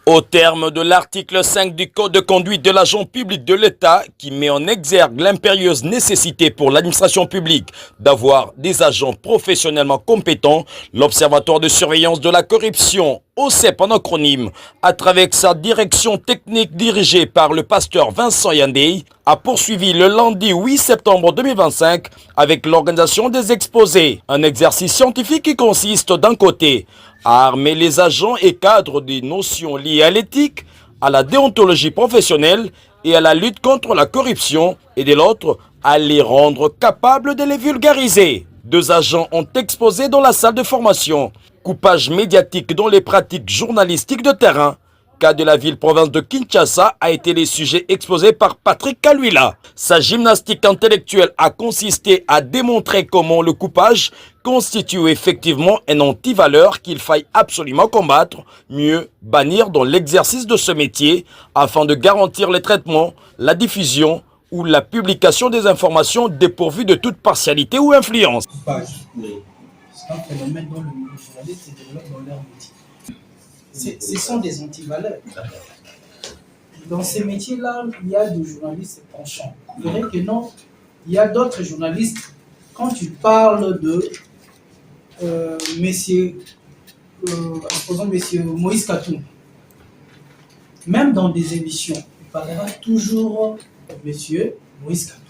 Au terme de l'article 5 du Code de conduite de l'agent public de l'État qui met en exergue l'impérieuse nécessité pour l'administration publique d'avoir des agents professionnellement compétents, l'Observatoire de surveillance de la corruption, OCEP en acronyme, à travers sa direction technique dirigée par le pasteur Vincent Yandey, a poursuivi le lundi 8 septembre 2025 avec l'organisation des exposés. Un exercice scientifique qui consiste d'un côté à armer les agents et cadres des notions liées à l'éthique, à la déontologie professionnelle et à la lutte contre la corruption, et de l'autre, à les rendre capables de les vulgariser. 2 agents ont exposé dans la salle de formation coupage médiatique dans les pratiques journalistiques de terrain. Cas de la ville-province de Kinshasa a été les sujets exposés par Patrick Kaluila. Sa gymnastique intellectuelle a consisté à démontrer comment le coupage constitue effectivement un antivaleur qu'il faille absolument combattre, mieux bannir dans l'exercice de ce métier afin de garantir le traitement, la diffusion ou la publication des informations dépourvues de toute partialité ou influence. C'est un phénomène dont le journaliste se développe dans leur métier. Ce sont des antivaleurs. Dans ces métiers-là, il y a des journalistes penchants. Vous verrez que non, il y a d'autres journalistes. Quand tu parles de messieurs Moïse Katou, même dans des émissions, il parlera toujours monsieur Moïse Katou.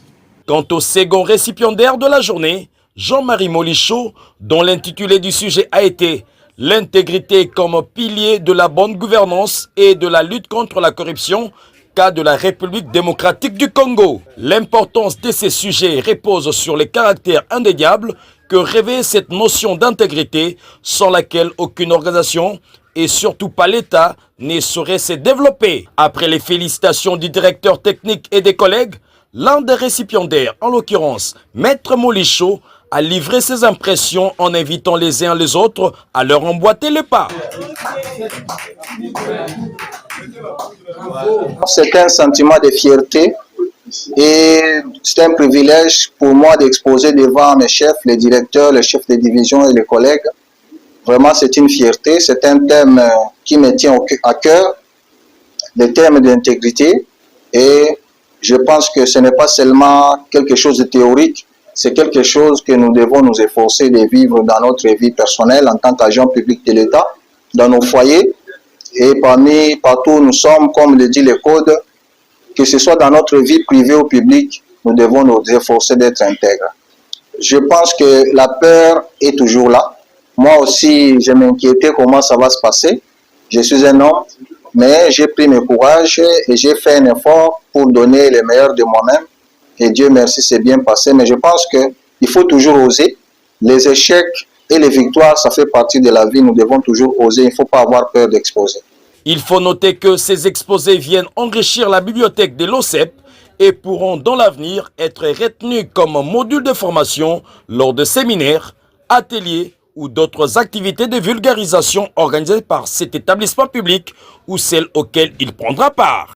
Quant au second récipiendaire de la journée, Jean-Marie Molichot, dont l'intitulé du sujet a été « L'intégrité comme pilier de la bonne gouvernance et de la lutte contre la corruption », cas de la République démocratique du Congo. L'importance de ces sujets repose sur les caractères indéniables que revêt cette notion d'intégrité sans laquelle aucune organisation, et surtout pas l'État, ne saurait se développer. Après les félicitations du directeur technique et des collègues, l'un des récipiendaires, en l'occurrence Maître Molichot, a livré ses impressions en invitant les uns les autres à leur emboîter le pas. C'est un sentiment de fierté et c'est un privilège pour moi d'exposer devant mes chefs, les directeurs, les chefs de division et les collègues. Vraiment, c'est une fierté, c'est un thème qui me tient à cœur, le thème d'intégrité, et je pense que ce n'est pas seulement quelque chose de théorique, c'est quelque chose que nous devons nous efforcer de vivre dans notre vie personnelle en tant qu'agent public de l'État, dans nos foyers et partout où nous sommes, comme le dit le Code, que ce soit dans notre vie privée ou publique, nous devons nous efforcer d'être intègres. Je pense que la peur est toujours là. Moi aussi, je m'inquiétais comment ça va se passer. Je suis un homme, mais j'ai pris mes courages et j'ai fait un effort pour donner le meilleur de moi-même. Et Dieu merci, c'est bien passé. Mais je pense qu'il faut toujours oser. Les échecs et les victoires, ça fait partie de la vie. Nous devons toujours oser. Il ne faut pas avoir peur d'exposer. Il faut noter que ces exposés viennent enrichir la bibliothèque de l'OCEP et pourront dans l'avenir être retenus comme module de formation lors de séminaires, ateliers ou d'autres activités de vulgarisation organisées par cet établissement public ou celles auxquelles il prendra part.